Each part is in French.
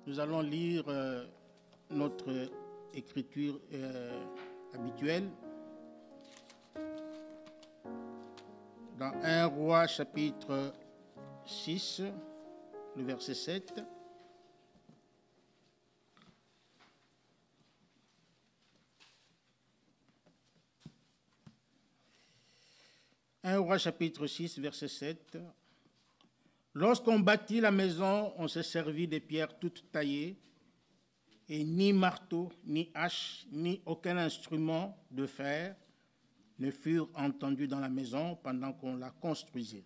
Nous allons lire notre écriture habituelle dans 1 Roi chapitre 6, le verset 7. Un Roi chapitre 6, verset 7. Lorsqu'on bâtit la maison, on s'est servi des pierres toutes taillées, et ni marteau, ni hache, ni aucun instrument de fer ne furent entendus dans la maison pendant qu'on la construisait.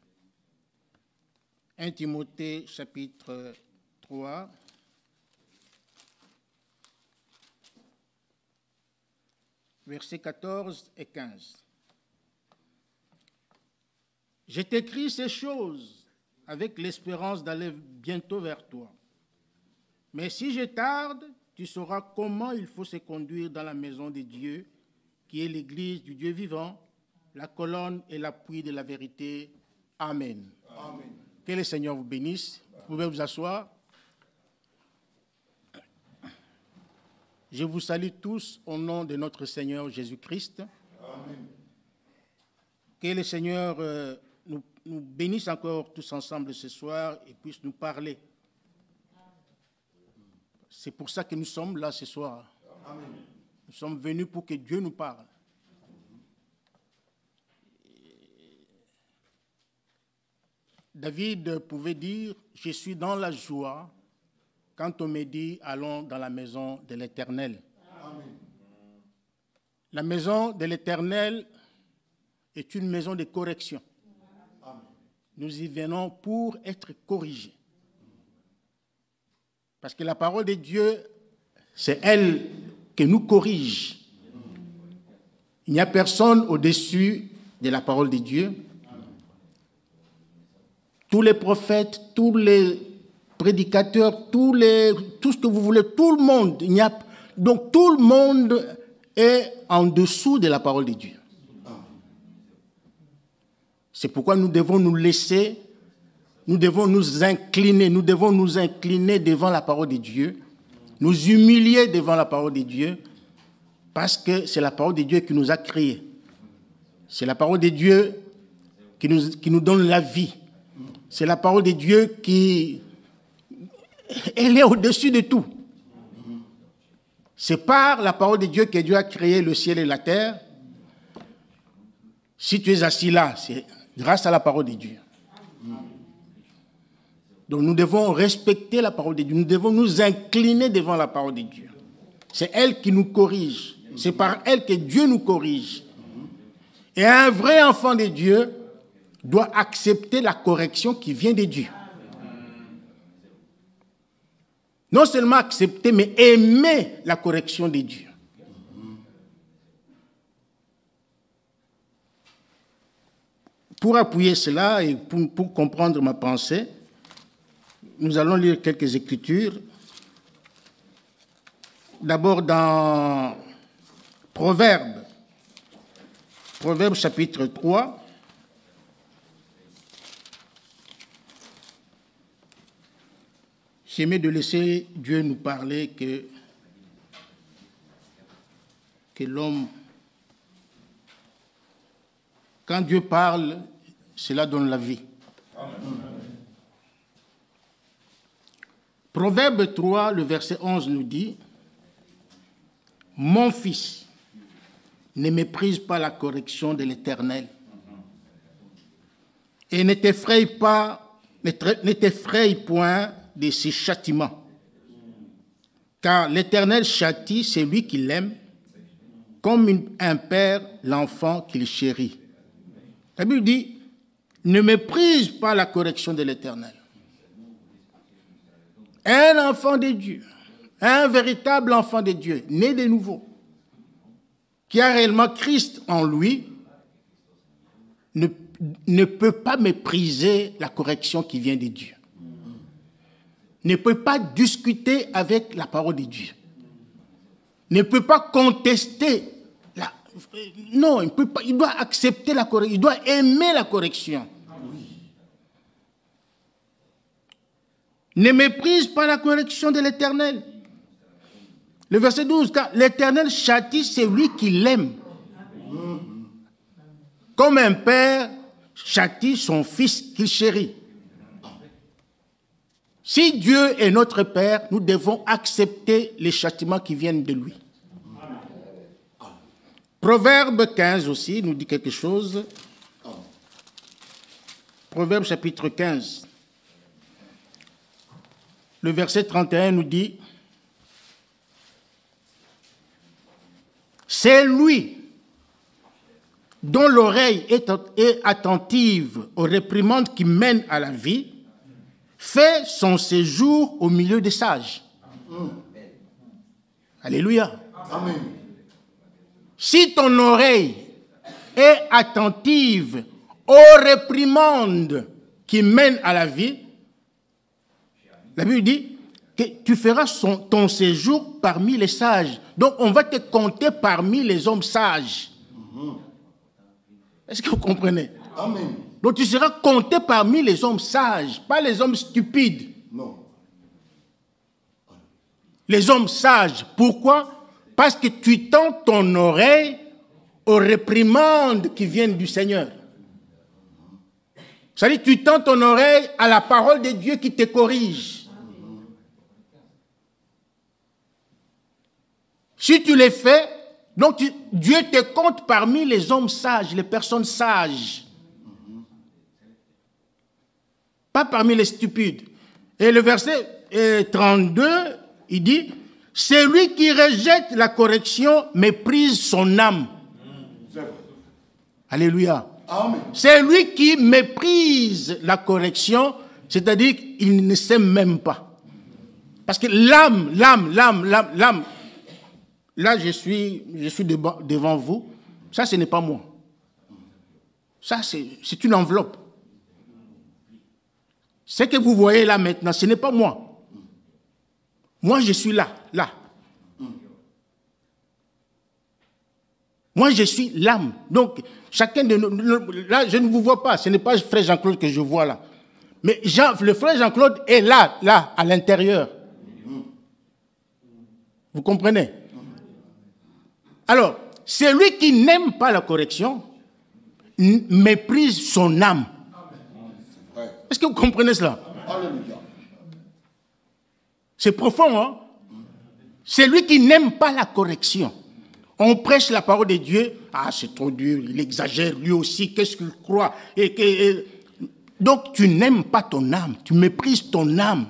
1 Timothée chapitre 3, versets 14 et 15. Je t'écris ces choses avec l'espérance d'aller bientôt vers toi. Mais si je tarde, tu sauras comment il faut se conduire dans la maison de Dieu, qui est l'église du Dieu vivant, la colonne et l'appui de la vérité. Amen. Amen. Que le Seigneur vous bénisse. Vous pouvez vous asseoir. Je vous salue tous au nom de notre Seigneur Jésus-Christ. Amen. Que le Seigneur nous bénisse encore tous ensemble ce soir et puisse nous parler. C'est pour ça que nous sommes là ce soir. Amen. Nous sommes venus pour que Dieu nous parle. David pouvait dire « Je suis dans la joie quand on me dit « Allons dans la maison de l'Éternel ». La maison de l'Éternel est une maison de correction. Nous y venons pour être corrigés. Parce que la parole de Dieu, c'est elle qui nous corrige. Il n'y a personne au-dessus de la parole de Dieu. Tous les prophètes, tous les prédicateurs, tout ce que vous voulez, tout le monde, donc tout le monde est en dessous de la parole de Dieu. C'est pourquoi nous devons nous laisser, nous devons nous incliner devant la parole de Dieu, nous humilier devant la parole de Dieu, parce que c'est la parole de Dieu qui nous a créés. C'est la parole de Dieu qui nous donne la vie. C'est la parole de Dieu elle est au-dessus de tout. C'est par la parole de Dieu que Dieu a créé le ciel et la terre. Si tu es assis là, c'est grâce à la parole de Dieu. Donc nous devons respecter la parole de Dieu. Nous devons nous incliner devant la parole de Dieu. C'est elle qui nous corrige. C'est par elle que Dieu nous corrige. Et un vrai enfant de Dieu doit accepter la correction qui vient de Dieu. Non seulement accepter, mais aimer la correction de Dieu. Pour appuyer cela et pour comprendre ma pensée, nous allons lire quelques écritures. D'abord dans Proverbes chapitre 3. J'aimais de laisser Dieu nous parler que l'homme, quand Dieu parle, cela donne la vie. Amen. Proverbe 3, le verset 11 nous dit « Mon fils, ne méprise pas la correction de l'Éternel et ne t'effraie point de ses châtiments, car l'Éternel châtie celui qui l'aime, comme un père l'enfant qu'il chérit. » La Bible dit, ne méprise pas la correction de l'Éternel. Un enfant de Dieu, un véritable enfant de Dieu, né de nouveau, qui a réellement Christ en lui, ne peut pas mépriser la correction qui vient de Dieu. Ne peut pas discuter avec la parole de Dieu. Ne peut pas contester. Non, il peut pas, il doit accepter la correction, il doit aimer la correction. ne méprise pas la correction de l'Éternel. Le verset 12, car l'Éternel châtie celui qui l'aime. Comme un père châtie son fils qu'il chérit. Si Dieu est notre Père, nous devons accepter les châtiments qui viennent de lui. Proverbe 15 aussi nous dit quelque chose. Proverbe chapitre 15. Le verset 31 nous dit: c'est lui dont l'oreille est attentive aux réprimandes qui mènent à la vie, fait son séjour au milieu des sages. Alléluia. Amen. Si ton oreille est attentive aux réprimandes qui mènent à la vie, la Bible dit que tu feras ton séjour parmi les sages. Donc on va te compter parmi les hommes sages. Est-ce que vous comprenez? Amen. Donc tu seras compté parmi les hommes sages, pas les hommes stupides. Non. Les hommes sages. Pourquoi? Parce que tu tends ton oreille aux réprimandes qui viennent du Seigneur. C'est-à-dire tu tends ton oreille à la parole de Dieu qui te corrige. Si tu les fais, donc Dieu te compte parmi les hommes sages, les personnes sages. Pas parmi les stupides. Et le verset 32, il dit: celui qui rejette la correction méprise son âme. Alléluia. Amen. C'est lui qui méprise la correction, c'est-à-dire qu'il ne s'aime même pas. Parce que l'âme, là je suis devant vous, ça ce n'est pas moi. Ça c'est une enveloppe. Ce que vous voyez là maintenant, ce n'est pas moi. Moi je suis là. Moi je suis l'âme. Donc chacun de nous, là je ne vous vois pas, ce n'est pas frère Jean-Claude que je vois là. Mais le frère Jean-Claude est là, à l'intérieur. Vous comprenez? Alors, celui qui n'aime pas la correction méprise son âme. Est-ce que vous comprenez cela? Alléluia. C'est profond, hein? Celui qui n'aime pas la correction. On prêche la parole de Dieu. Ah, c'est trop dur, il exagère lui aussi, qu'est-ce qu'il croit? Donc, tu n'aimes pas ton âme, tu méprises ton âme.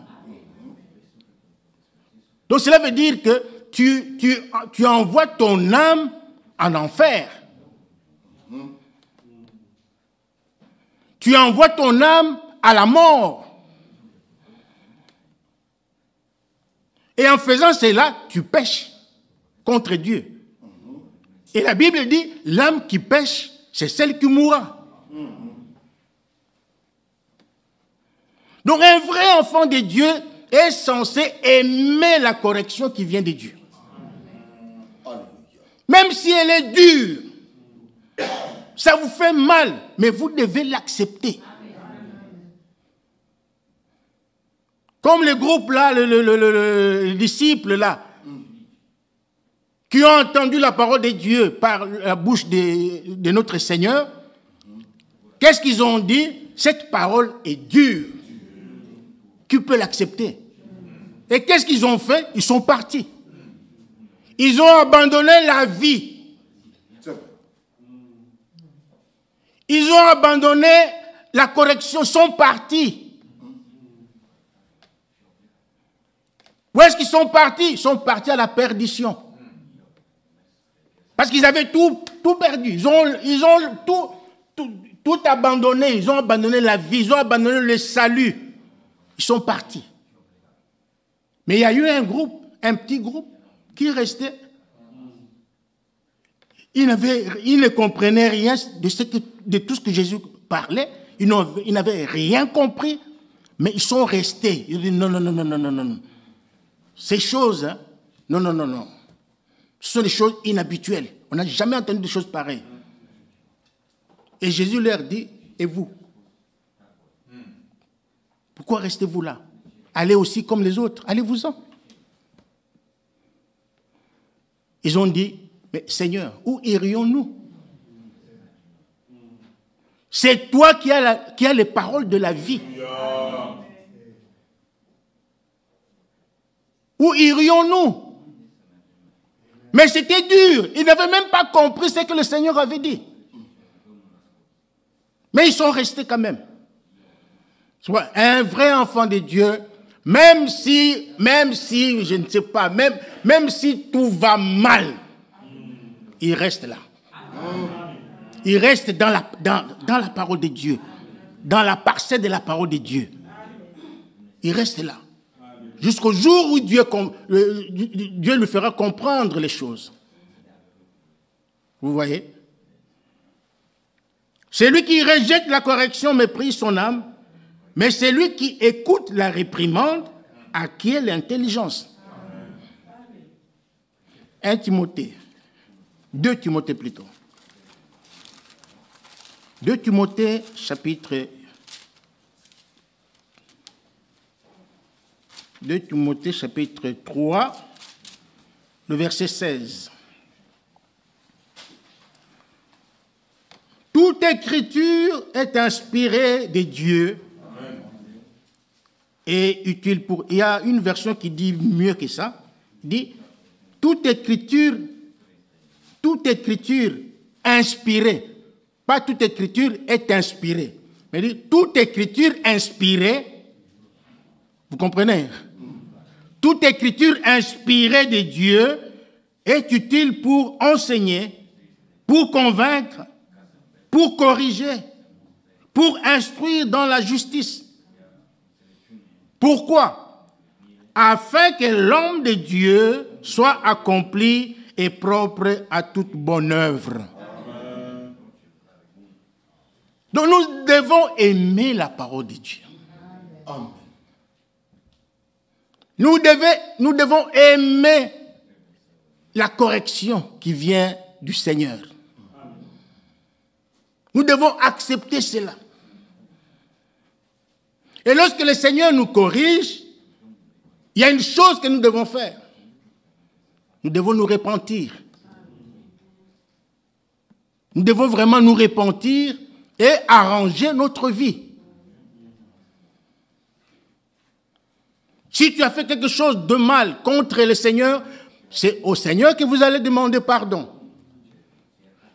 Donc, cela veut dire que tu envoies ton âme en enfer. Tu envoies ton âme à la mort. Et en faisant cela, tu pèches contre Dieu. Et la Bible dit, l'âme qui pêche, c'est celle qui mourra. Donc un vrai enfant de Dieu est censé aimer la correction qui vient de Dieu. Même si elle est dure, ça vous fait mal, mais vous devez l'accepter. Comme le groupe là, le disciple là, qui ont entendu la parole de Dieu par la bouche de notre Seigneur, qu'est-ce qu'ils ont dit? Cette parole est dure. Tu peux l'accepter. Et qu'est-ce qu'ils ont fait? Ils sont partis. Ils ont abandonné la vie. Ils ont abandonné la correction, sont partis. Où est-ce qu'ils sont partis? Ils sont partis à la perdition. Parce qu'ils avaient tout perdu. Ils ont tout abandonné. Ils ont abandonné la vie. Ils ont abandonné le salut. Ils sont partis. Mais il y a eu un petit groupe, qui restait. Ils ne comprenaient rien de tout ce que Jésus parlait. Ils n'avaient rien compris. Mais ils sont restés. Ils disent non. Ces choses, hein, non. Ce sont des choses inhabituelles. On n'a jamais entendu des choses pareilles. Et Jésus leur dit, et vous? Pourquoi restez-vous là? allez aussi comme les autres, allez-vous-en. Ils ont dit, mais Seigneur, où irions-nous? C'est toi qui as les paroles de la vie. Où irions-nous? Mais c'était dur. Ils n'avaient même pas compris ce que le Seigneur avait dit. Mais ils sont restés quand même. Soit un vrai enfant de Dieu, même si, je ne sais pas, même si tout va mal, il reste là. Il reste dans la parole de Dieu, dans la parcelle de la parole de Dieu. Il reste là. Jusqu'au jour où Dieu lui fera comprendre les choses. Vous voyez? Celui qui rejette la correction méprise son âme, mais celui qui écoute la réprimande acquiert l'intelligence. 1 Timothée, 2 Timothée plutôt. 2 Timothée, chapitre 3, le verset 16. Toute écriture est inspirée de Dieu et utile pour... Il y a une version qui dit mieux que ça. Dit, toute écriture inspirée. Pas toute écriture est inspirée. Mais dit, toute écriture inspirée, vous comprenez? Toute écriture inspirée de Dieu est utile pour enseigner, pour convaincre, pour corriger, pour instruire dans la justice. Pourquoi? Afin que l'homme de Dieu soit accompli et propre à toute bonne œuvre. Donc nous devons aimer la parole de Dieu. Amen. Nous devons aimer la correction qui vient du Seigneur. Nous devons accepter cela. Et lorsque le Seigneur nous corrige, il y a une chose que nous devons faire. Nous devons nous repentir. Nous devons vraiment nous repentir et arranger notre vie. Si tu as fait quelque chose de mal contre le Seigneur, c'est au Seigneur que vous allez demander pardon.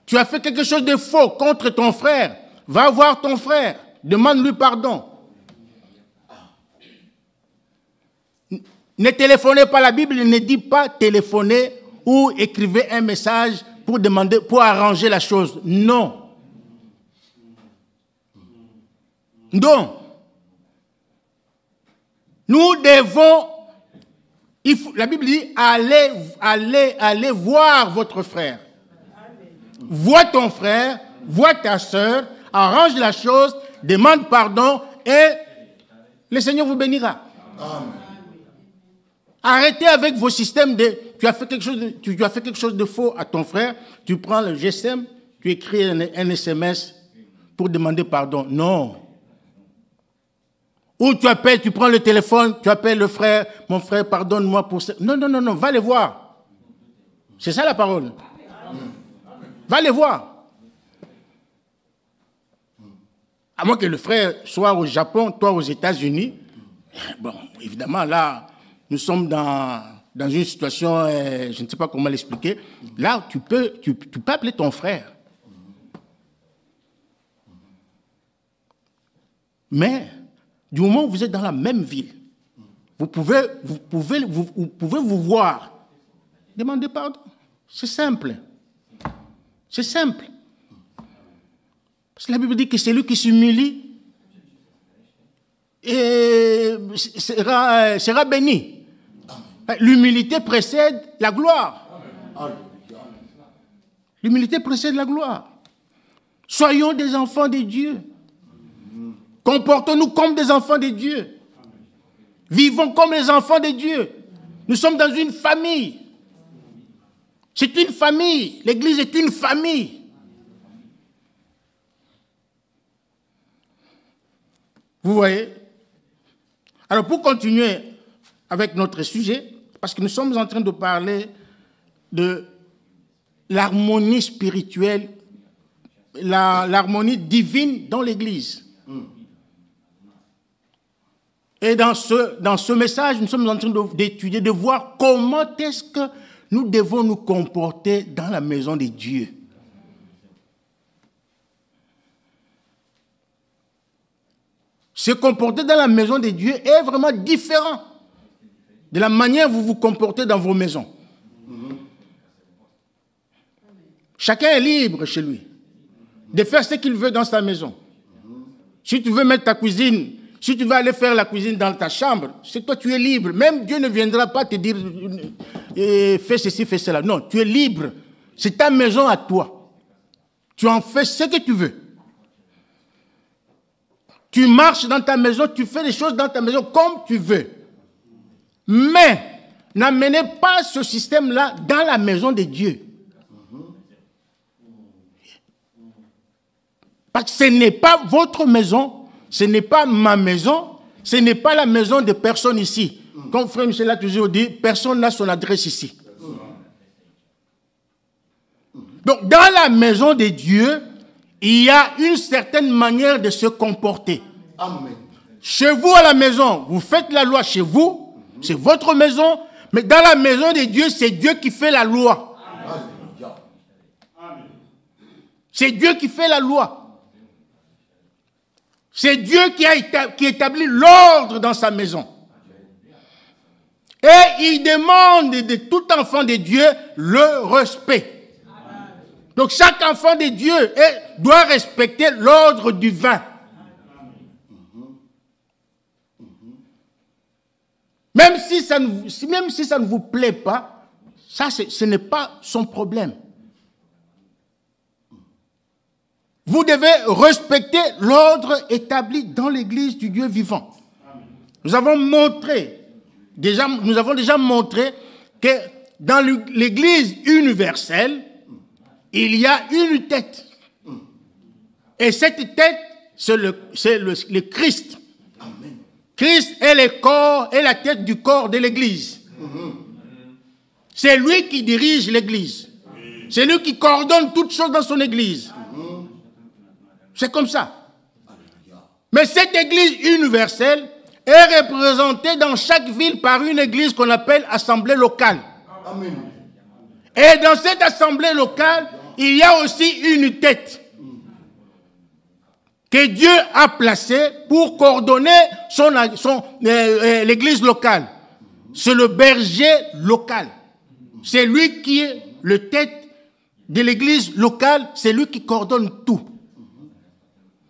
Tu as fait quelque chose de faux contre ton frère, va voir ton frère, demande-lui pardon. Ne téléphonez pas, la Bible ne dit pas téléphoner ou écrivez un message pour demander, pour arranger la chose. Non. Non. Nous devons, la Bible dit, allez voir votre frère. Vois ton frère, vois ta soeur, arrange la chose, demande pardon et le Seigneur vous bénira. Amen. Arrêtez avec vos systèmes de... Tu as fait quelque chose de faux à ton frère, tu prends le GSM, tu écris un SMS pour demander pardon. Non. Ou tu appelles, tu prends le téléphone, tu appelles le frère, mon frère, pardonne-moi pour ça. Non, va les voir. C'est ça la parole. Va les voir. À moins que le frère soit au Japon, toi aux États-Unis. Bon, évidemment, là, nous sommes dans une situation, je ne sais pas comment l'expliquer. Là, tu peux appeler ton frère. Mais, du moment où vous êtes dans la même ville, vous pouvez vous voir. Demandez pardon. C'est simple. C'est simple. Parce que la Bible dit que c'est lui qui s'humilie et sera béni. L'humilité précède la gloire. L'humilité précède la gloire. Soyons des enfants de Dieu. Comportons-nous comme des enfants de Dieu. Vivons comme les enfants de Dieu. Nous sommes dans une famille. C'est une famille. L'Église est une famille. Vous voyez? Alors, pour continuer avec notre sujet, parce que nous sommes en train de parler de l'harmonie spirituelle, l'harmonie divine dans l'Église. Et dans ce message, nous sommes en train d'étudier, de voir comment est-ce que nous devons nous comporter dans la maison de Dieu. Se comporter dans la maison de Dieu est vraiment différent de la manière dont vous vous comportez dans vos maisons. Chacun est libre chez lui de faire ce qu'il veut dans sa maison. Si tu veux mettre ta cuisine, si tu veux aller faire la cuisine dans ta chambre, c'est toi, tu es libre. Même Dieu ne viendra pas te dire fais ceci, fais cela. Non, tu es libre. C'est ta maison à toi. Tu en fais ce que tu veux. Tu marches dans ta maison, tu fais les choses dans ta maison comme tu veux. Mais n'amenez pas ce système-là dans la maison de Dieu. Parce que ce n'est pas votre maison, ce n'est pas ma maison, ce n'est pas la maison de personne ici. Comme Frère Michel a toujours dit, personne n'a son adresse ici. Donc, dans la maison de Dieu, il y a une certaine manière de se comporter. Amen. Chez vous à la maison, vous faites la loi chez vous, c'est votre maison, mais dans la maison de Dieu, c'est Dieu qui fait la loi. C'est Dieu qui fait la loi. C'est Dieu qui établit l'ordre dans sa maison. Et il demande de tout enfant de Dieu le respect. Donc chaque enfant de Dieu doit respecter l'ordre divin. Même si ça ne vous plaît pas, ça ce n'est pas son problème. Vous devez respecter l'ordre établi dans l'Église du Dieu vivant. Nous avons déjà montré que dans l'Église universelle, il y a une tête. Et cette tête, c'est le Christ. Amen. Christ est le corps et la tête du corps de l'Église. C'est lui qui dirige l'Église. C'est lui qui coordonne toutes choses dans son Église. C'est comme ça. Mais cette Église universelle est représentée dans chaque ville par une Église qu'on appelle assemblée locale. Amen. Et dans cette assemblée locale, il y a aussi une tête que Dieu a placée pour coordonner l'église locale. C'est le berger local. C'est lui qui est le tête de l'église locale, c'est lui qui coordonne tout.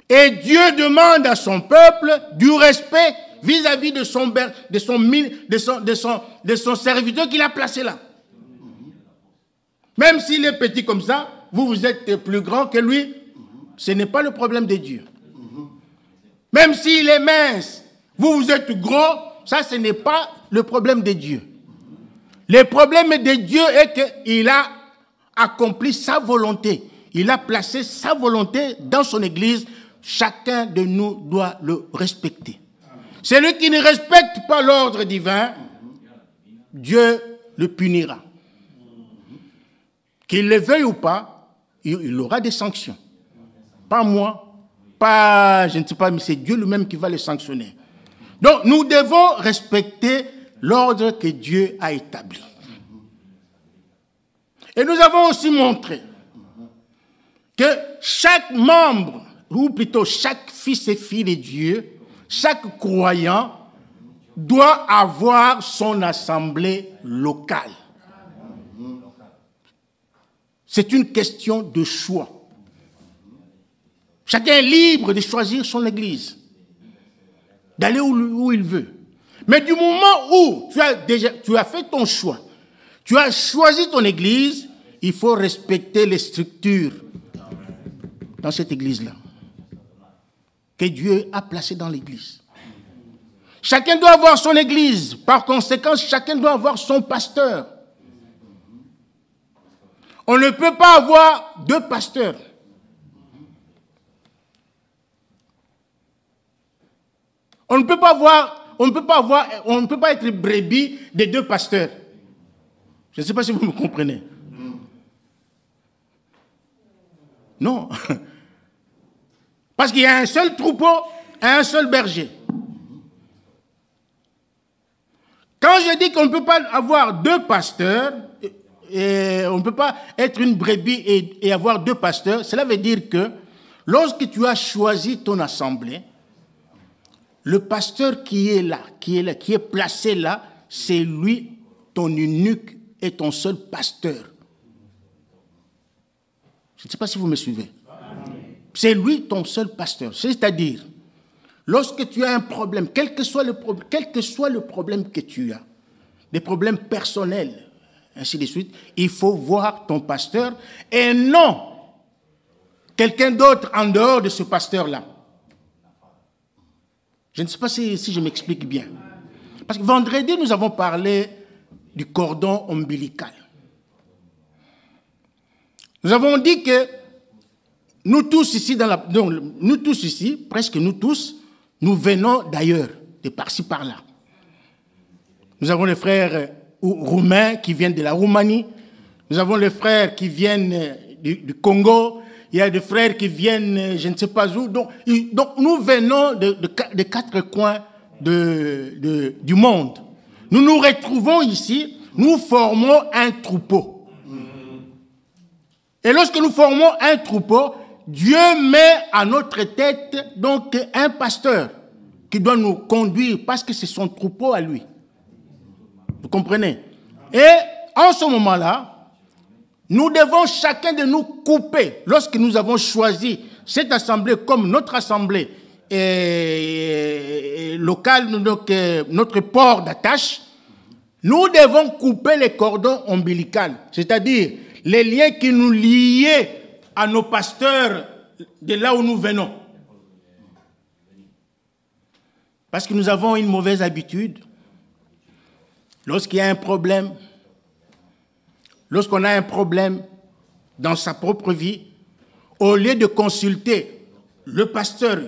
Et Dieu demande à son peuple du respect vis-à-vis de son serviteur qu'il a placé là. Même s'il est petit comme ça, vous êtes plus grand que lui, ce n'est pas le problème de Dieu. Même s'il est mince, vous êtes gros, ça ce n'est pas le problème de Dieu. Le problème de Dieu est qu'il a accompli sa volonté. Il a placé sa volonté dans son Église. Chacun de nous doit le respecter. Celui qui ne respecte pas l'ordre divin, Dieu le punira. Qu'il le veuille ou pas, il aura des sanctions. Pas moi, pas, je ne sais pas, mais c'est Dieu lui-même qui va les sanctionner. Donc, nous devons respecter l'ordre que Dieu a établi. Et nous avons aussi montré que chaque membre, ou plutôt chaque fils et fille de Dieu, chaque croyant doit avoir son assemblée locale. C'est une question de choix. Chacun est libre de choisir son église, d'aller où il veut. Mais du moment où tu as fait ton choix, tu as choisi ton église, il faut respecter les structures dans cette église-là que Dieu a placées dans l'église. Chacun doit avoir son église. Par conséquent, chacun doit avoir son pasteur. On ne peut pas avoir deux pasteurs. On ne peut pas avoir, on ne peut pas être brebis des deux pasteurs. Je ne sais pas si vous me comprenez. Non. Parce qu'il y a un seul troupeau et un seul berger. Quand je dis qu'on ne peut pas avoir deux pasteurs, et on ne peut pas être une brebis et avoir deux pasteurs, cela veut dire que lorsque tu as choisi ton assemblée, le pasteur qui est là, qui est placé là, c'est lui, ton unique et ton seul pasteur. Je ne sais pas si vous me suivez. C'est lui ton seul pasteur. C'est-à-dire, lorsque tu as un problème, quel que soit le problème que tu as, des problèmes personnels, ainsi de suite, il faut voir ton pasteur et non quelqu'un d'autre en dehors de ce pasteur-là. Je ne sais pas si je m'explique bien. Parce que vendredi, nous avons parlé du cordon ombilical. Nous avons dit que nous tous ici, presque nous tous, nous venons d'ailleurs, de par-ci par-là. Nous avons les frères roumains qui viennent de la Roumanie. Nous avons les frères qui viennent du Congo. Il y a des frères qui viennent, je ne sais pas où. Donc nous venons de quatre coins du monde. Nous nous retrouvons ici, nous formons un troupeau. Et lorsque nous formons un troupeau, Dieu met à notre tête donc un pasteur qui doit nous conduire parce que c'est son troupeau à lui. Vous comprenez? Et en ce moment-là, nous devons chacun de nous couper. Lorsque nous avons choisi cette assemblée comme notre assemblée locale, donc notre port d'attache, nous devons couper les cordons ombilicaux, c'est-à-dire les liens qui nous liaient à nos pasteurs de là où nous venons. Parce que nous avons une mauvaise habitude. Lorsqu'il y a un problème, lorsqu'on a un problème dans sa propre vie, au lieu de consulter le pasteur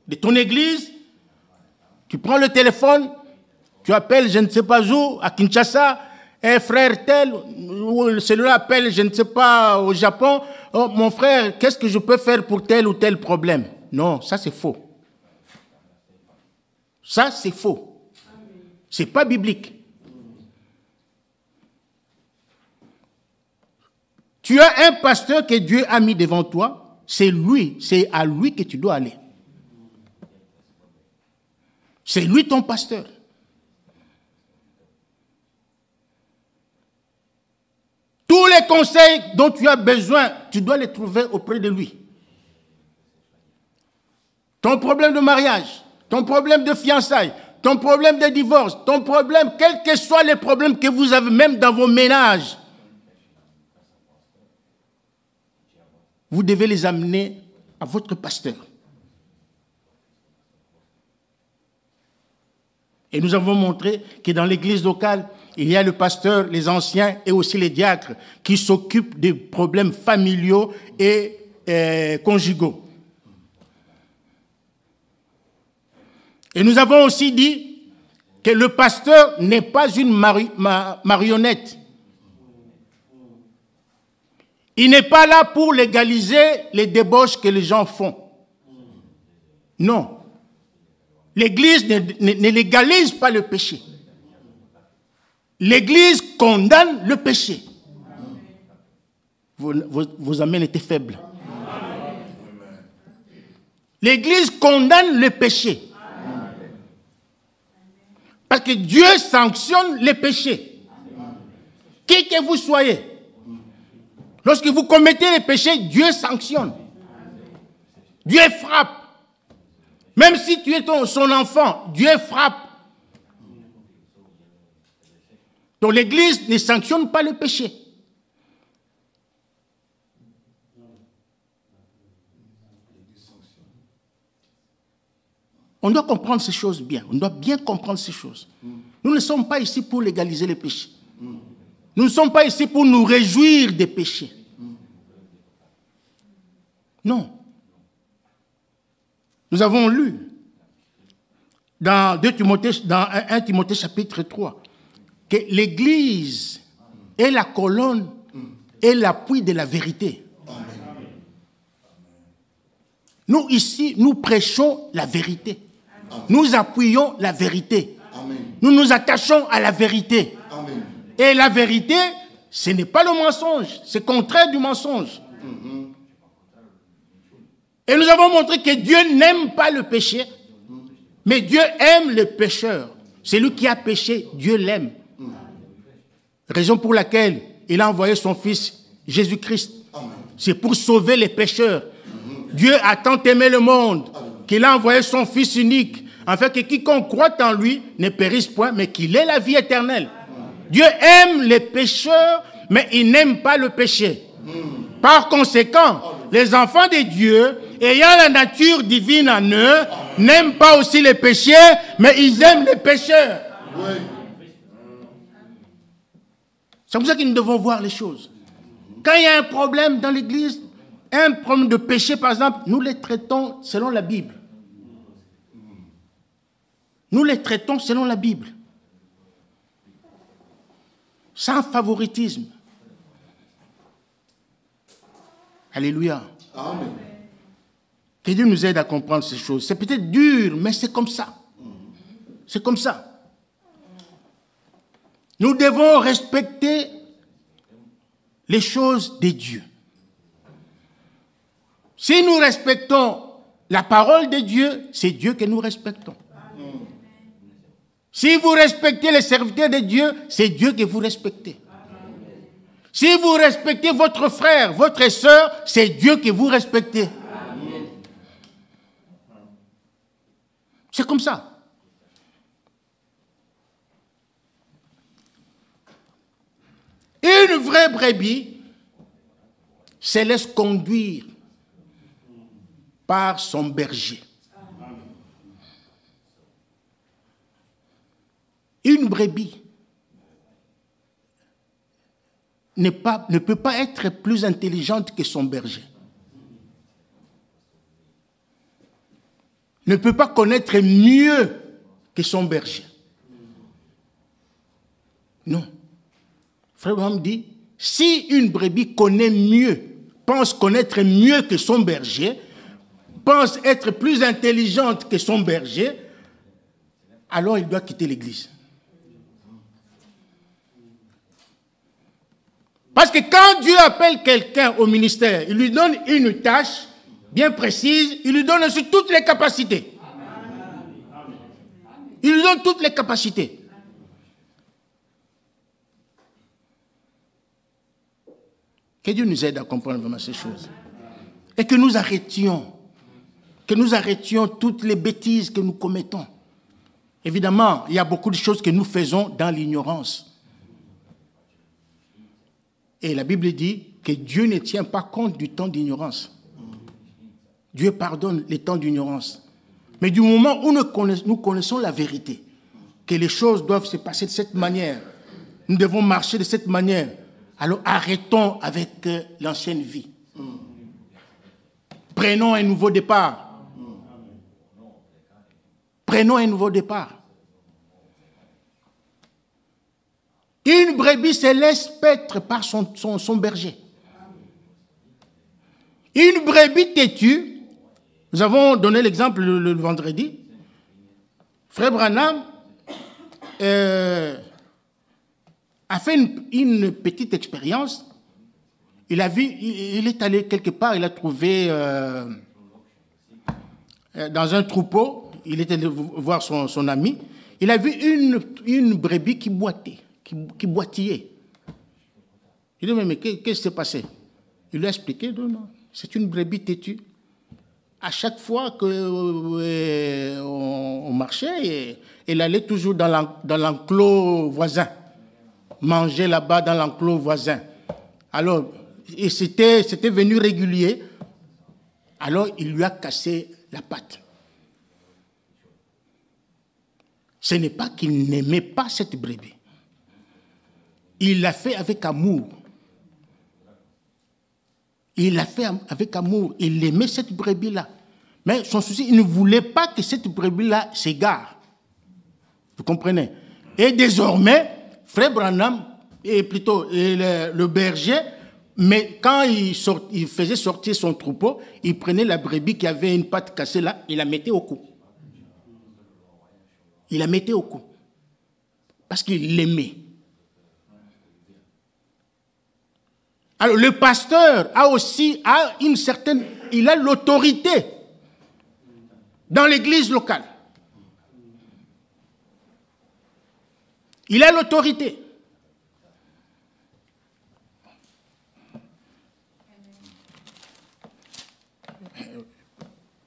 de ton église, tu prends le téléphone, tu appelles je ne sais pas où, à Kinshasa, un frère tel, ou celui-là appelle je ne sais pas au Japon, oh, mon frère, qu'est-ce que je peux faire pour tel ou tel problème? Non, ça c'est faux. Ça c'est faux. Ce n'est pas biblique. Tu as un pasteur que Dieu a mis devant toi, c'est à lui que tu dois aller. C'est lui ton pasteur. Tous les conseils dont tu as besoin, tu dois les trouver auprès de lui. Ton problème de mariage, ton problème de fiançailles, ton problème de divorce, ton problème, quels que soient les problèmes que vous avez, même dans vos ménages, vous devez les amener à votre pasteur. Et nous avons montré que dans l'église locale, il y a le pasteur, les anciens et aussi les diacres qui s'occupent des problèmes familiaux et conjugaux. Et nous avons aussi dit que le pasteur n'est pas une marionnette. Il n'est pas là pour légaliser les débauches que les gens font. Non. L'Église ne légalise pas le péché. L'Église condamne le péché. Vos amens étaient faibles. L'Église condamne le péché. Parce que Dieu sanctionne les péchés. Qui que vous soyez. Lorsque vous commettez les péchés, Dieu sanctionne. Dieu frappe. Même si tu es son enfant, Dieu frappe. Donc l'Église ne sanctionne pas le péché. On doit comprendre ces choses bien. On doit bien comprendre ces choses. Nous ne sommes pas ici pour légaliser les péchés. Nous ne sommes pas ici pour nous réjouir des péchés. Non. Nous avons lu dans 1 Timothée chapitre 3, que l'Église est la colonne et l'appui de la vérité. Nous, ici, nous prêchons la vérité. Nous appuyons la vérité. Nous nous attachons à la vérité. Et la vérité, ce n'est pas le mensonge, c'est contraire du mensonge. Et nous avons montré que Dieu n'aime pas le péché, mais Dieu aime le pécheur. Celui qui a péché, Dieu l'aime. Raison pour laquelle il a envoyé son Fils Jésus-Christ. C'est pour sauver les pécheurs. Dieu a tant aimé le monde qu'il a envoyé son Fils unique, afin que quiconque croit en lui ne périsse point, mais qu'il ait la vie éternelle. Dieu aime les pécheurs, mais il n'aime pas le péché. Par conséquent, les enfants de Dieu, ayant la nature divine en eux, n'aiment pas aussi les péchés, mais ils aiment les pécheurs. C'est comme ça que nous devons voir les choses. Quand il y a un problème dans l'Église, un problème de péché, par exemple, nous les traitons selon la Bible. Nous les traitons selon la Bible. Sans favoritisme. Alléluia. Amen. Que Dieu nous aide à comprendre ces choses. C'est peut-être dur, mais c'est comme ça. C'est comme ça. Nous devons respecter les choses de Dieu. Si nous respectons la parole de Dieu, c'est Dieu que nous respectons. Si vous respectez les serviteurs de Dieu, c'est Dieu que vous respectez. Si vous respectez votre frère, votre sœur, c'est Dieu que vous respectez. C'est comme ça. Une vraie brebis se laisse conduire par son berger. Une brebis ne peut pas être plus intelligente que son berger. Ne peut pas connaître mieux que son berger. Non. Frère Abraham dit, si une brebis connaît mieux, pense connaître mieux que son berger, pense être plus intelligente que son berger, alors il doit quitter l'église. Parce que quand Dieu appelle quelqu'un au ministère, il lui donne une tâche bien précise, il lui donne aussi toutes les capacités. Il lui donne toutes les capacités. Que Dieu nous aide à comprendre vraiment ces choses. Et que nous arrêtions toutes les bêtises que nous commettons. Évidemment, il y a beaucoup de choses que nous faisons dans l'ignorance. Et la Bible dit que Dieu ne tient pas compte du temps d'ignorance. Dieu pardonne les temps d'ignorance. Mais du moment où nous connaissons la vérité, que les choses doivent se passer de cette manière, nous devons marcher de cette manière, alors arrêtons avec l'ancienne vie. Prenons un nouveau départ. Prenons un nouveau départ. Une brebis se laisse paître par son berger. Une brebis têtue, nous avons donné l'exemple le vendredi, Frère Branham a fait une petite expérience. Il est allé quelque part, il a trouvé dans un troupeau, il était allé voir son ami, il a vu une brebis qui boitillait. Il dit, mais qu'est-ce qui s'est passé? Il lui a expliqué, non, c'est une brebis têtue. À chaque fois qu'on marchait, elle allait toujours dans l'enclos voisin, manger là-bas dans l'enclos voisin. Alors, et c'était venu régulier, alors il lui a cassé la patte. Ce n'est pas qu'il n'aimait pas cette brebis. Il l'a fait avec amour. Il l'a fait avec amour. Il aimait cette brebis-là. Mais son souci, il ne voulait pas que cette brebis-là s'égare. comprenez? Et désormais, Frère Branham, et plutôt le berger, mais quand il faisait sortir son troupeau, il prenait la brebis qui avait une patte cassée là, il la mettait au cou. Il la mettait au cou. Parce qu'il l'aimait. Alors le pasteur a une certaine, il a l'autorité dans l'église locale. Il a l'autorité.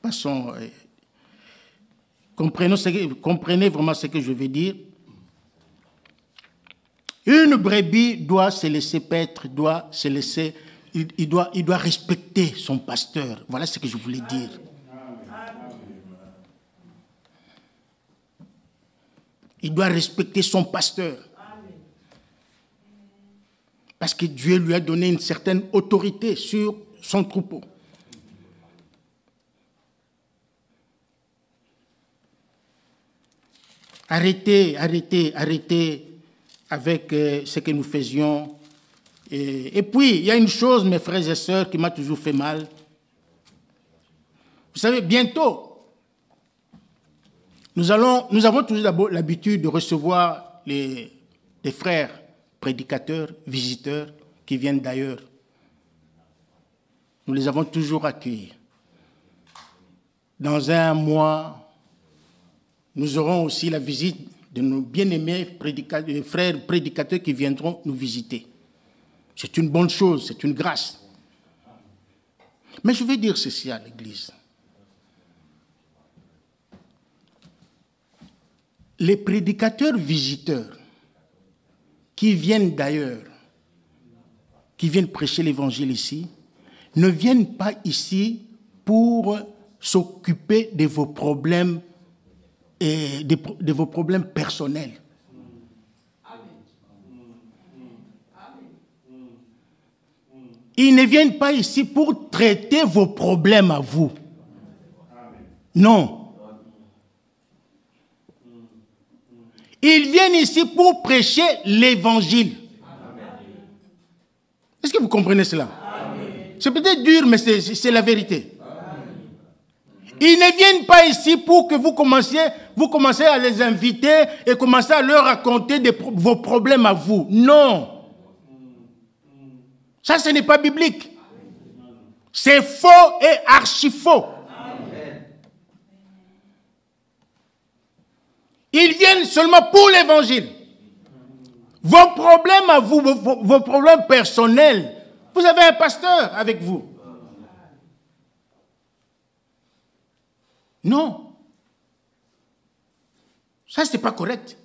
Passons. Comprenez vraiment ce que je veux dire. Une brebis doit se laisser paître, il doit respecter son pasteur. Voilà ce que je voulais dire. Il doit respecter son pasteur. Parce que Dieu lui a donné une certaine autorité sur son troupeau. Arrêtez avec ce que nous faisions. Et puis, il y a une chose, mes frères et sœurs, qui m'a toujours fait mal. Vous savez, bientôt, nous avons toujours l'habitude de recevoir les frères prédicateurs, visiteurs, qui viennent d'ailleurs. Nous les avons toujours accueillis. Dans un mois, nous aurons aussi la visite de nos bien-aimés frères prédicateurs qui viendront nous visiter. C'est une bonne chose, c'est une grâce. Mais je vais dire ceci à l'Église. Les prédicateurs visiteurs qui viennent d'ailleurs, qui viennent prêcher l'Évangile ici, ne viennent pas ici pour s'occuper de vos problèmes et de vos problèmes personnels. Ils ne viennent pas ici pour traiter vos problèmes à vous. Non. Ils viennent ici pour prêcher l'Évangile. Est-ce que vous comprenez cela? C'est peut-être dur, mais c'est la vérité. Ils ne viennent pas ici pour que vous commencez à les inviter et commencez à leur raconter vos problèmes à vous. Non. Ça, ce n'est pas biblique. C'est faux et archi-faux. Ils viennent seulement pour l'Évangile. Vos problèmes à vous, vos problèmes personnels, vous avez un pasteur avec vous. Non. Ça, ce n'est pas correct.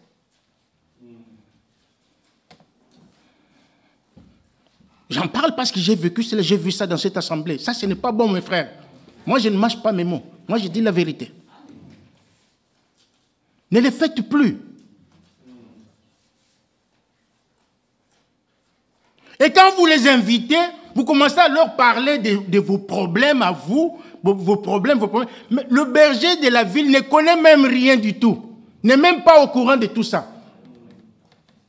J'en parle parce que j'ai vécu cela, j'ai vu ça dans cette assemblée. Ça, ce n'est pas bon, mes frères. Moi, je ne mâche pas mes mots. Moi, je dis la vérité. Ne les faites plus. Et quand vous les invitez, vous commencez à leur parler de vos problèmes à vous, vos problèmes. Mais le berger de la ville ne connaît même rien du tout. N'est même pas au courant de tout ça.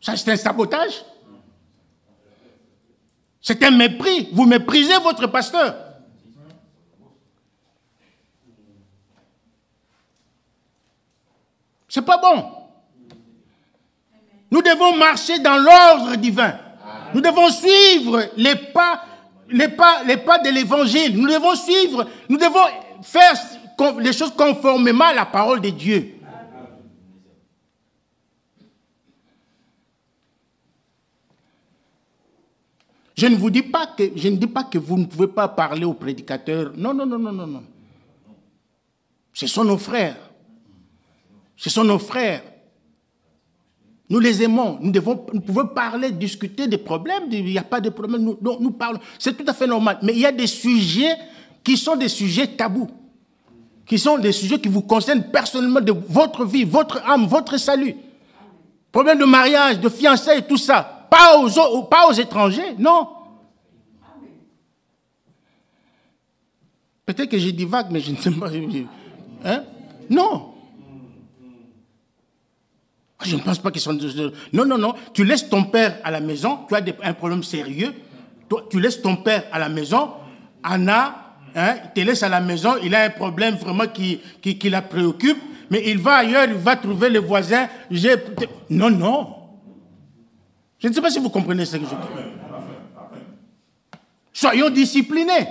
Ça, c'est un sabotage. C'est un mépris. Vous méprisez votre pasteur. C'est pas bon. Nous devons marcher dans l'ordre divin. Nous devons suivre les pas de l'Évangile. Nous devons suivre, nous devons faire les choses conformément à la parole de Dieu. Je ne dis pas que vous ne pouvez pas parler aux prédicateurs. Non, non, non, non, non, non. Ce sont nos frères. Ce sont nos frères. Nous les aimons. Nous pouvons parler, discuter des problèmes. Il n'y a pas de problème. Nous parlons. C'est tout à fait normal. Mais il y a des sujets qui sont des sujets tabous. Qui sont des sujets qui vous concernent personnellement de votre vie, votre âme, votre salut. Problème de mariage, de fiançailles, tout ça. Pas aux étrangers, non. Peut-être que je divague, mais je ne sais pas. Hein? Non. Je ne pense pas qu'ils sont... Non, non, non. Tu laisses ton père à la maison. Tu as un problème sérieux. Tu laisses ton père à la maison. Anna, il te laisse à la maison. Il a un problème vraiment qui la préoccupe. Mais il va ailleurs, il va trouver les voisins. Non, non. Je ne sais pas si vous comprenez ce que je dis. Soyons disciplinés.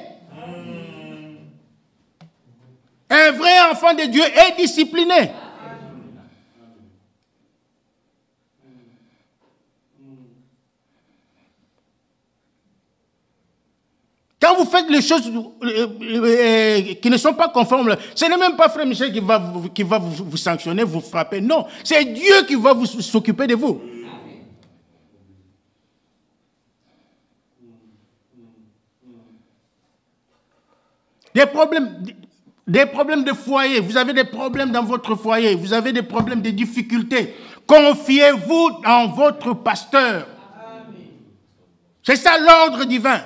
Un vrai enfant de Dieu est discipliné. Quand vous faites les choses qui ne sont pas conformes, ce n'est même pas Frère Michel qui va vous sanctionner, vous frapper. Non, c'est Dieu qui va s'occuper de vous. Des problèmes de foyer, vous avez des problèmes dans votre foyer, vous avez des problèmes de difficultés. Confiez-vous en votre pasteur. C'est ça l'ordre divin.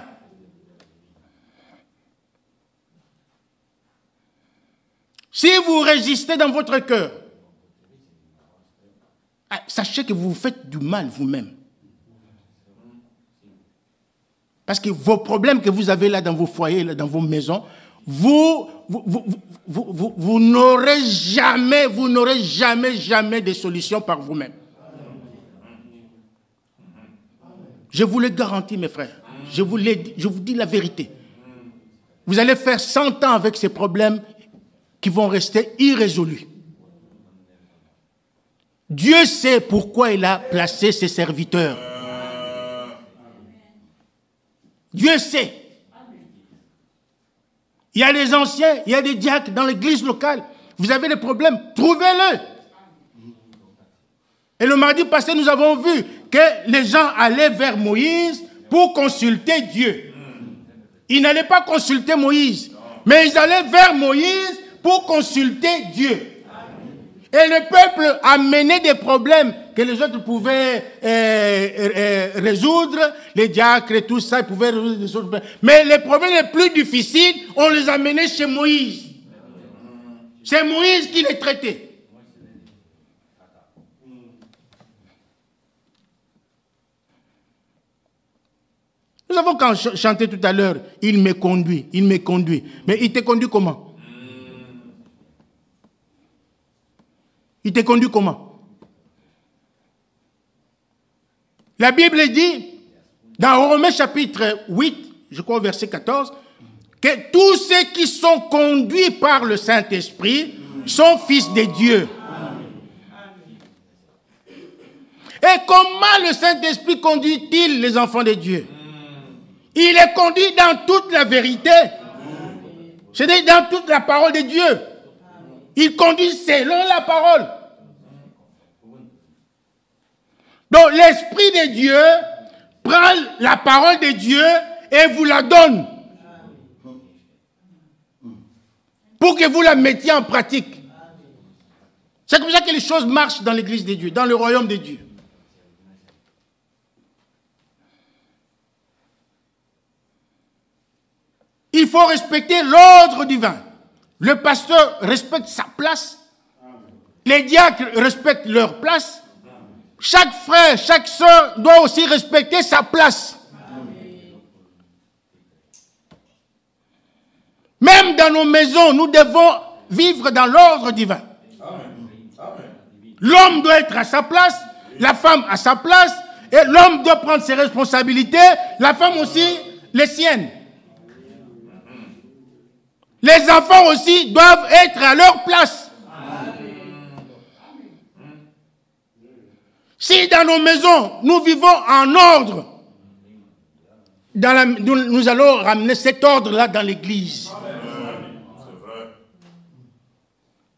Si vous résistez dans votre cœur, sachez que vous vous faites du mal vous-même. Parce que vos problèmes que vous avez là dans vos foyers, là, dans vos maisons, vous n'aurez jamais de solution par vous-même. Je vous le garantis, mes frères. Je vous dis la vérité. Vous allez faire 100 ans avec ces problèmes qui vont rester irrésolus. Dieu sait pourquoi il a placé ses serviteurs. Dieu sait. Il y a des anciens, il y a des diacres dans l'église locale. Vous avez des problèmes, trouvez-le. Et le mardi passé, nous avons vu que les gens allaient vers Moïse pour consulter Dieu. Ils n'allaient pas consulter Moïse, mais ils allaient vers Moïse pour consulter Dieu. Et le peuple amenait des problèmes que les autres pouvaient résoudre, les diacres et tout ça, ils pouvaient résoudre des autres problèmes. Mais les problèmes les plus difficiles, on les amenait chez Moïse. C'est Moïse qui les traitait. Nous avons quand chanté tout à l'heure, il me conduit. Mais il te conduit comment? Il te conduit comment? La Bible dit, dans Romains chapitre 8, je crois au verset 14, que tous ceux qui sont conduits par le Saint-Esprit sont fils de Dieu. Et comment le Saint-Esprit conduit-il les enfants de Dieu? Il les conduit dans toute la vérité. C'est-à-dire dans toute la parole de Dieu. Il conduit selon la parole. Donc l'Esprit de Dieu prend la parole de Dieu et vous la donne. Pour que vous la mettiez en pratique. C'est comme ça que les choses marchent dans l'église de Dieu, dans le royaume de Dieu. Il faut respecter l'ordre divin. Le pasteur respecte sa place. Les diacres respectent leur place. Chaque frère, chaque sœur doit aussi respecter sa place. Même dans nos maisons, nous devons vivre dans l'ordre divin. L'homme doit être à sa place, la femme à sa place, et l'homme doit prendre ses responsabilités, la femme aussi les siennes. Les enfants aussi doivent être à leur place. Si dans nos maisons, nous vivons en ordre, nous allons ramener cet ordre-là dans l'église.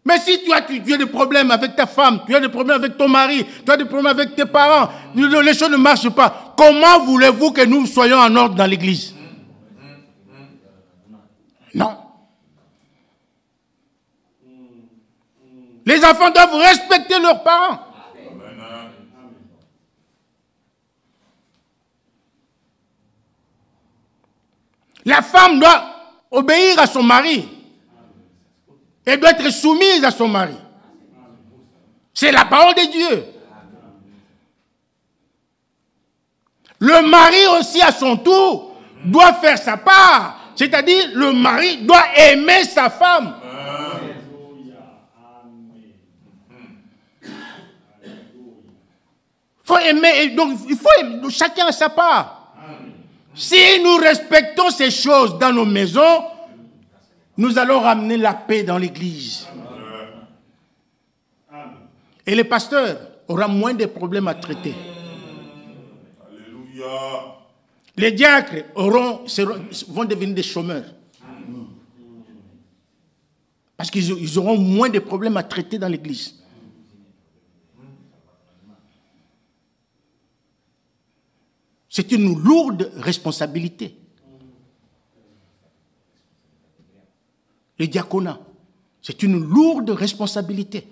Mais si tu as des problèmes avec ta femme, tu as des problèmes avec ton mari, tu as des problèmes avec tes parents, les choses ne marchent pas, comment voulez-vous que nous soyons en ordre dans l'église? Non. Les enfants doivent respecter leurs parents. La femme doit obéir à son mari. Elle doit être soumise à son mari. C'est la parole de Dieu. Le mari aussi, à son tour, doit faire sa part. C'est-à-dire, le mari doit aimer sa femme. Il faut aimer, donc il faut aimer, chacun a sa part. Si nous respectons ces choses dans nos maisons, nous allons ramener la paix dans l'église. Et les pasteurs auront moins de problèmes à traiter. Alléluia. Les diacres vont devenir des chômeurs. Parce qu'ils auront moins de problèmes à traiter dans l'église. C'est une lourde responsabilité. Le diaconat, c'est une lourde responsabilité.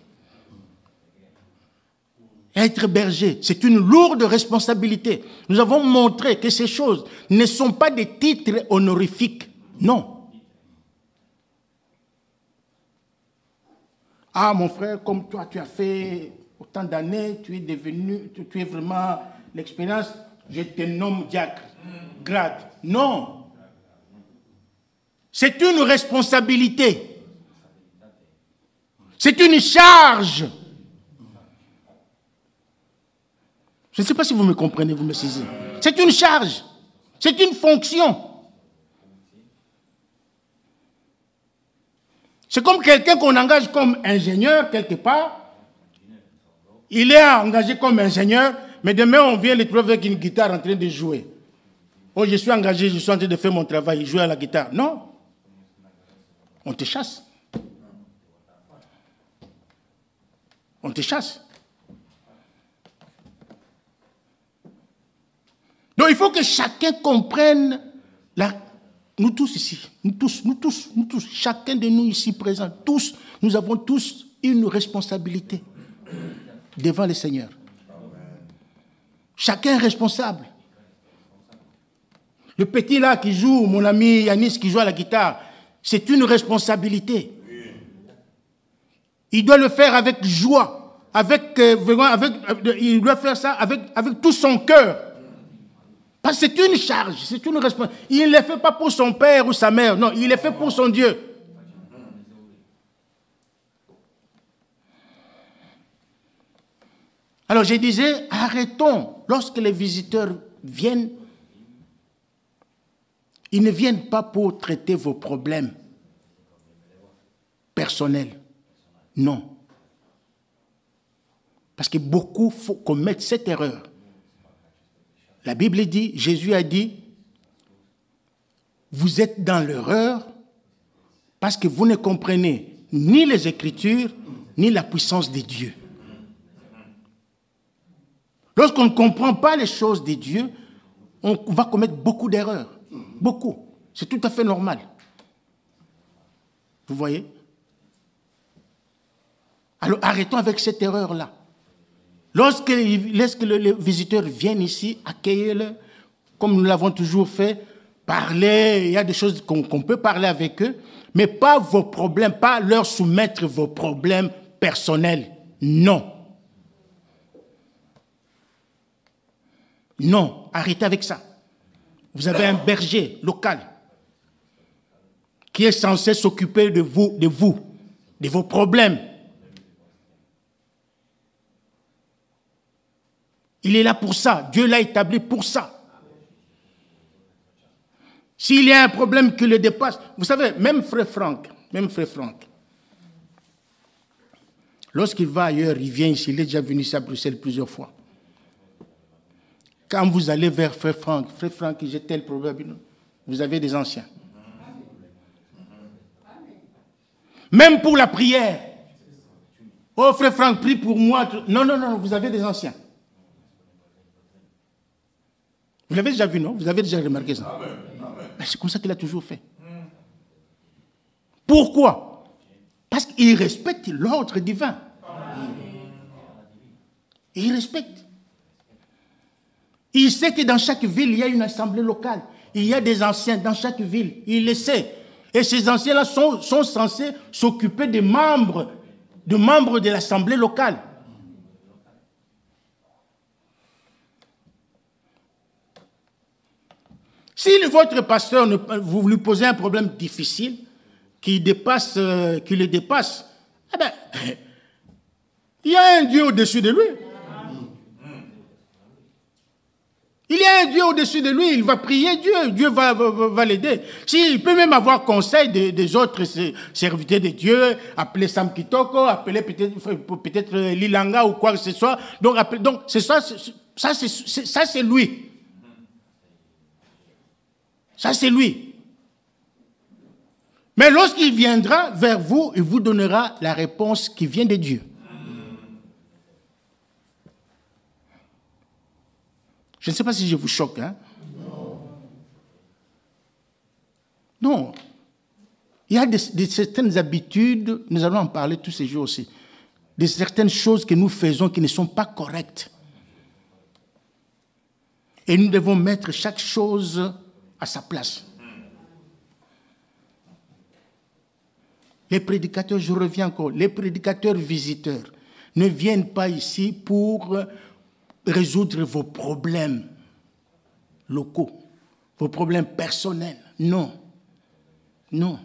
Être berger, c'est une lourde responsabilité. Nous avons montré que ces choses ne sont pas des titres honorifiques. Non. Ah, mon frère, comme toi, tu as fait autant d'années, tu es vraiment l'expérience, je te nomme diacre, grade. Non. C'est une responsabilité. C'est une charge. Je ne sais pas si vous me comprenez, vous me saisissez. C'est une charge. C'est une fonction. C'est comme quelqu'un qu'on engage comme ingénieur quelque part. Il est engagé comme ingénieur, mais demain on vient le trouver avec une guitare en train de jouer. Oh, je suis engagé, je suis en train de faire mon travail, jouer à la guitare. Non. On te chasse. On te chasse. Donc il faut que chacun comprenne, nous tous ici, nous tous, chacun de nous ici présents, tous, nous avons tous une responsabilité devant le Seigneur. Chacun est responsable. Le petit là qui joue, mon ami Yanis qui joue à la guitare, c'est une responsabilité. Il doit le faire avec joie, il doit faire ça avec tout son cœur. Parce que c'est une charge, c'est une responsabilité. Il ne le fait pas pour son père ou sa mère, non, il le fait pour son Dieu. Alors je disais, arrêtons, lorsque les visiteurs viennent, ils ne viennent pas pour traiter vos problèmes personnels. Non. Parce que beaucoup commettent cette erreur. La Bible dit, Jésus a dit, vous êtes dans l'erreur parce que vous ne comprenez ni les Écritures, ni la puissance de Dieu. Lorsqu'on ne comprend pas les choses de Dieu, on va commettre beaucoup d'erreurs. Beaucoup. C'est tout à fait normal. Vous voyez? Alors arrêtons avec cette erreur-là. Lorsque les visiteurs viennent ici, accueillez-les, comme nous l'avons toujours fait, parler, il y a des choses qu'on peut parler avec eux, mais pas vos problèmes, pas leur soumettre vos problèmes personnels. Non. Non, arrêtez avec ça. Vous avez un berger local qui est censé s'occuper de vous, de vos problèmes. Il est là pour ça. Dieu l'a établi pour ça. S'il y a un problème qui le dépasse, vous savez, même frère Franck, lorsqu'il va ailleurs, il vient ici, il est déjà venu ici à Bruxelles plusieurs fois. Quand vous allez vers frère Franck, j'ai tel problème, vous avez des anciens. Même pour la prière. Oh frère Franck, prie pour moi. Non, vous avez des anciens. Vous l'avez déjà vu, non? Vous avez déjà remarqué ça? C'est comme ça qu'il a toujours fait. Pourquoi? Parce qu'il respecte l'ordre divin. Il respecte. Il sait que dans chaque ville, il y a une assemblée locale. Il y a des anciens dans chaque ville. Il le sait. Et ces anciens-là sont censés s'occuper des membres de l'assemblée locale. Si votre pasteur, vous lui posez un problème difficile, qui le dépasse, eh bien, il y a un Dieu au-dessus de lui. Il y a un Dieu au-dessus de lui, il va prier Dieu, Dieu va l'aider. S'il peut même avoir conseil des autres serviteurs de Dieu, appeler Sam Kitoko, appeler peut-être Lilanga ou quoi que ce soit. Donc c'est ça c'est lui. Ça c'est lui. Mais lorsqu'il viendra vers vous, il vous donnera la réponse qui vient de Dieu. Je ne sais pas si je vous choque, hein? Non. Il y a certaines habitudes, nous allons en parler tous ces jours aussi, de certaines choses que nous faisons qui ne sont pas correctes. Et nous devons mettre chaque chose à sa place. Les prédicateurs, je reviens encore, les prédicateurs visiteurs ne viennent pas ici pour résoudre vos problèmes locaux, vos problèmes personnels. Non. Non.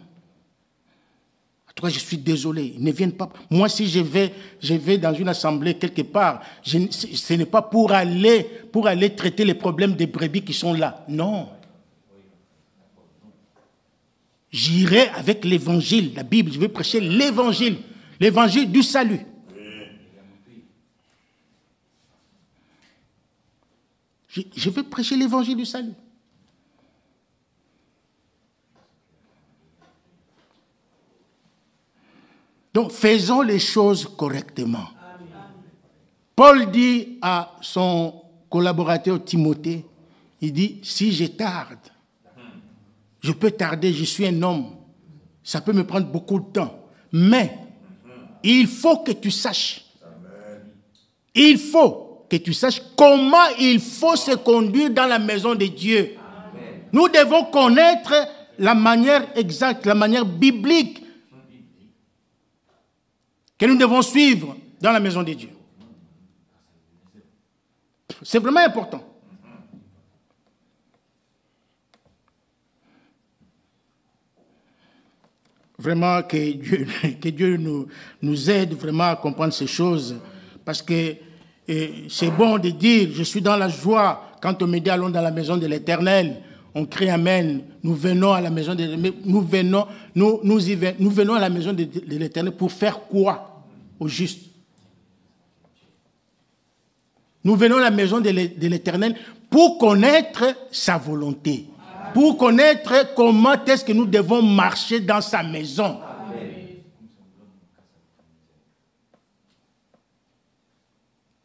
En tout cas, je suis désolé. Ils ne viennent pas. Moi, si je vais dans une assemblée quelque part, ce n'est pas pour aller traiter les problèmes des brebis qui sont là. Non. J'irai avec l'évangile, la Bible. Je vais prêcher l'évangile du salut. Je vais prêcher l'évangile du salut. Donc, faisons les choses correctement. Paul dit à son collaborateur Timothée, il dit, si je tarde, je peux tarder, je suis un homme, ça peut me prendre beaucoup de temps, mais il faut que tu saches, comment il faut se conduire dans la maison de Dieu. Amen. Nous devons connaître la manière exacte, la manière biblique que nous devons suivre dans la maison de Dieu. C'est vraiment important. Vraiment que Dieu nous aide vraiment à comprendre ces choses, parce que c'est bon de dire, je suis dans la joie quand on me dit allons dans la maison de l'Éternel. On crie Amen. Nous venons à la maison de nous venons à la maison de l'Éternel pour faire quoi au juste? Nous venons à la maison de l'Éternel pour connaître sa volonté, pour connaître comment est-ce que nous devons marcher dans sa maison.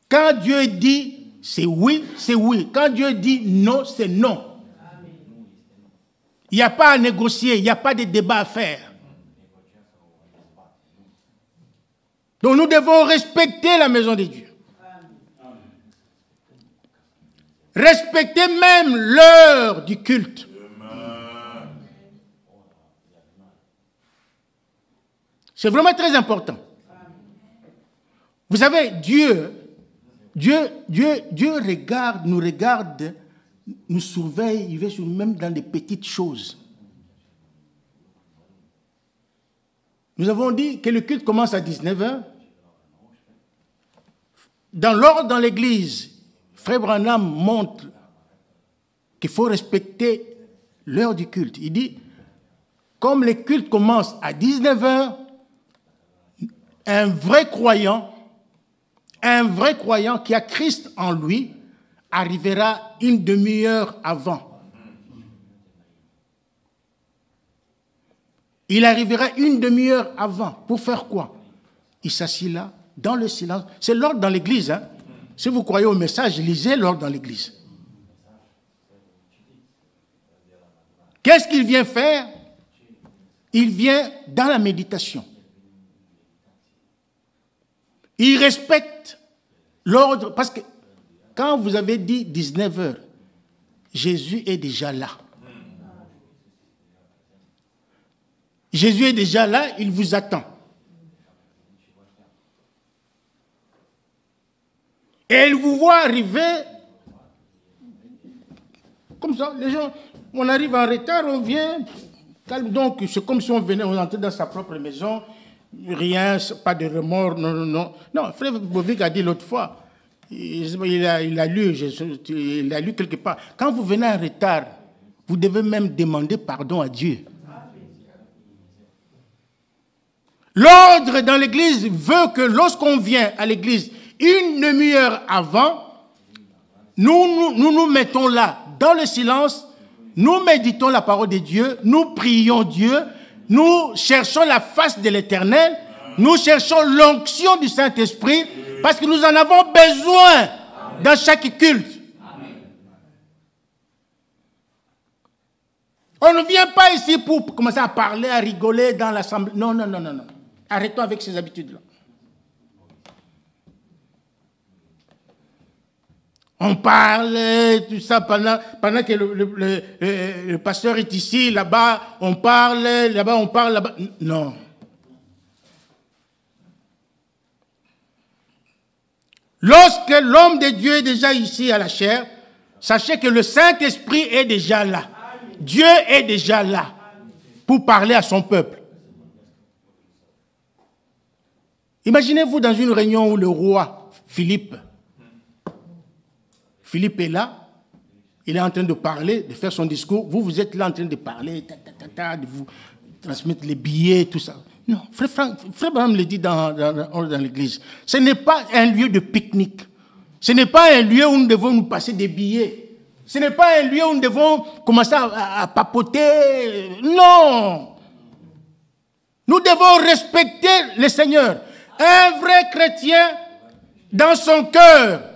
Quand Dieu dit c'est oui, c'est oui. Quand Dieu dit non, c'est non. Il n'y a pas à négocier, il n'y a pas de débat à faire. Donc nous devons respecter la maison de Dieu. Respecter même l'heure du culte. C'est vraiment très important. Vous savez, Dieu regarde, nous surveille, il veut même dans des petites choses. Nous avons dit que le culte commence à 19h. Dans l'ordre dans l'église, Frère Branham montre qu'il faut respecter l'heure du culte. Il dit, comme le culte commence à 19h, un vrai croyant qui a Christ en lui arrivera une demi-heure avant. Il arrivera une demi-heure avant. Pour faire quoi? Il s'assit là, dans le silence. C'est l'ordre dans l'église. Hein? Si vous croyez au message, lisez l'ordre dans l'église. Qu'est-ce qu'il vient faire? Il vient dans la méditation. Il respecte l'ordre, parce que quand vous avez dit 19h, Jésus est déjà là. Jésus est déjà là, il vous attend. Et il vous voit arriver, comme ça, les gens, On arrive en retard, on vient. Donc, c'est comme si on venait, on entrait dans sa propre maison. Rien, pas de remords, non, non, non. Non, frère Bovic a dit l'autre fois, il a lu quelque part. Quand vous venez en retard, vous devez même demander pardon à Dieu. L'ordre dans l'église veut que lorsqu'on vient à l'église une demi-heure avant, nous mettons là, dans le silence, nous méditons la parole de Dieu, nous prions Dieu, nous cherchons la face de l'Éternel, nous cherchons l'onction du Saint-Esprit, parce que nous en avons besoin dans chaque culte. On ne vient pas ici pour commencer à parler, à rigoler dans l'assemblée. Non, non, non, non, non. Arrêtons avec ces habitudes-là. On parle, tout ça, pendant que le pasteur est ici, là-bas, on parle, là-bas, on parle, là-bas. Non. Lorsque l'homme de Dieu est déjà ici à la chair, sachez que le Saint-Esprit est déjà là. Dieu est déjà là pour parler à son peuple. Imaginez-vous dans une réunion où le roi Philippe est là, il est en train de parler, de faire son discours. Vous êtes là en train de parler, de vous transmettre les billets, tout ça. Non, Frère Branham le dit dans l'église. Ce n'est pas un lieu de pique-nique. Ce n'est pas un lieu où nous devons nous passer des billets. Ce n'est pas un lieu où nous devons commencer à papoter. Non. Nous devons respecter le Seigneur. Un vrai chrétien, dans son cœur,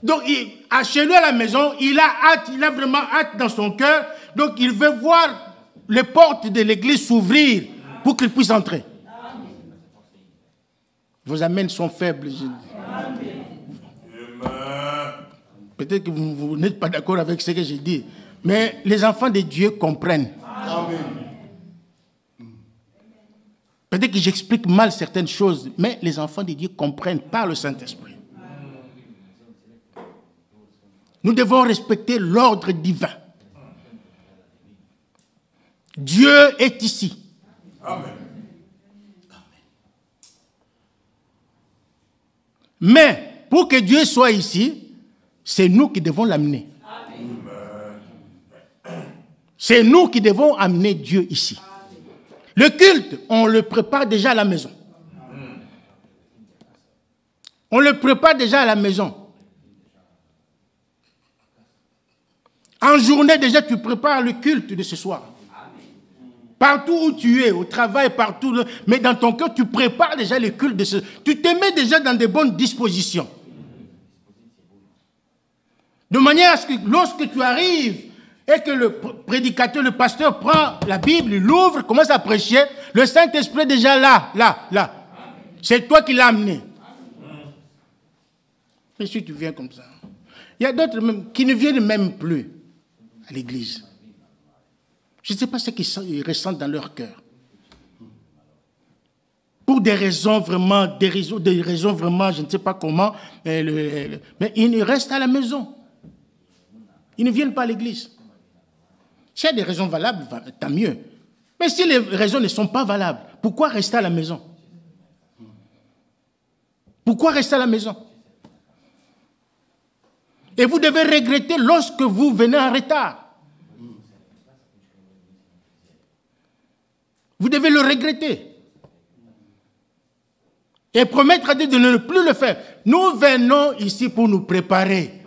donc chez lui à la maison, il a vraiment hâte dans son cœur, donc il veut voir les portes de l'église s'ouvrir pour qu'il puisse entrer. Vos amens sont faibles. Peut-être que vous n'êtes pas d'accord avec ce que j'ai dit, mais les enfants de Dieu comprennent. Amen. Peut-être que j'explique mal certaines choses, mais les enfants de Dieu comprennent par le Saint-Esprit. Nous devons respecter l'ordre divin. Dieu est ici. Amen. Mais pour que Dieu soit ici, c'est nous qui devons l'amener. C'est nous qui devons amener Dieu ici. Le culte, on le prépare déjà à la maison. On le prépare déjà à la maison. En journée, déjà, tu prépares le culte de ce soir. Partout où tu es, au travail, partout. Mais dans ton cœur, tu prépares déjà le culte de ce... Tu te mets déjà dans de bonnes dispositions. De manière à ce que lorsque tu arrives et que le prédicateur, le pasteur prend la Bible, il l'ouvre, commence à prêcher, le Saint-Esprit est déjà là. C'est toi qui l'as amené. Mais si tu viens comme ça, il y a d'autres même qui ne viennent même plus à l'église. Je ne sais pas ce qu'ils ressentent dans leur cœur. Pour des raisons vraiment, je ne sais pas comment, mais ils restent à la maison. Ils ne viennent pas à l'église. S'il y a des raisons valables, tant mieux. Mais si les raisons ne sont pas valables, pourquoi rester à la maison? Pourquoi rester à la maison? Et vous devez regretter lorsque vous venez en retard. Vous devez le regretter. Et promettre à Dieu de ne plus le faire. Nous venons ici pour nous préparer.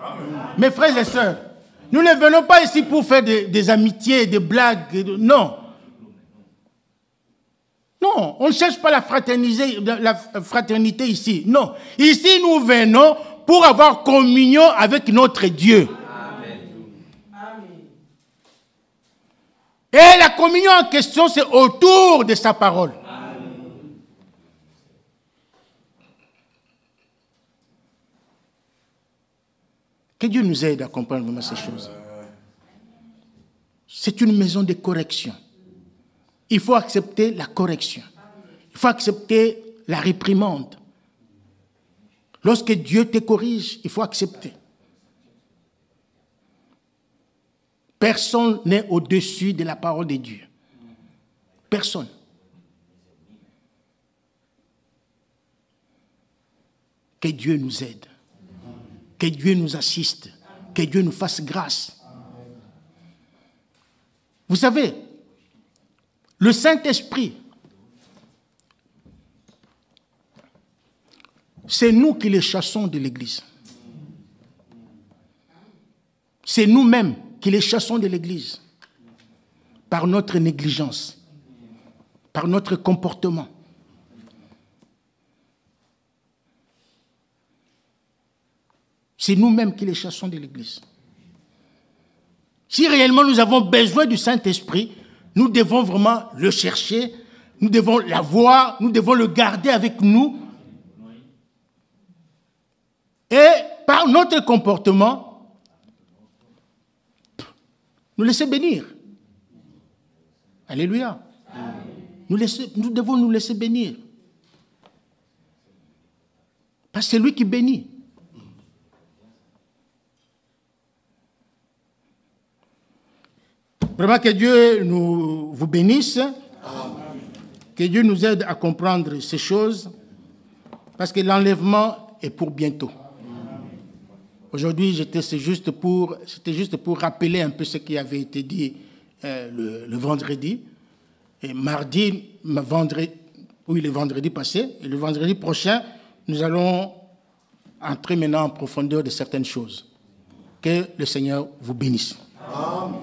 Mes frères et sœurs, nous ne venons pas ici pour faire des amitiés, des blagues. Non. Non, on ne cherche pas la fraternité ici. Non. Ici, nous venons pour avoir communion avec notre Dieu. Et la communion en question, c'est autour de sa parole. Que Dieu nous aide à comprendre vraiment ces choses. C'est une maison de correction. Il faut accepter la correction. Il faut accepter la réprimande. Lorsque Dieu te corrige, il faut accepter. Personne n'est au-dessus de la parole de Dieu. Personne. Que Dieu nous aide. Que Dieu nous assiste. Que Dieu nous fasse grâce. Vous savez, le Saint-Esprit, c'est nous qui les chassons de l'Église. C'est nous-mêmes qui les chassons de l'Église. Par notre négligence. Par notre comportement. C'est nous-mêmes qui les chassons de l'Église. Si réellement nous avons besoin du Saint-Esprit, nous devons vraiment le chercher, nous devons l'avoir, nous devons le garder avec nous. Et par notre comportement, nous laisser bénir. Alléluia. Nous devons nous laisser bénir. Parce que c'est lui qui bénit. Vraiment que Dieu vous bénisse. Amen. Que Dieu nous aide à comprendre ces choses. Parce que l'enlèvement est pour bientôt. Aujourd'hui, c'était juste pour rappeler un peu ce qui avait été dit le vendredi. Et le vendredi passé. Et le vendredi prochain, nous allons entrer maintenant en profondeur de certaines choses. Que le Seigneur vous bénisse. Amen.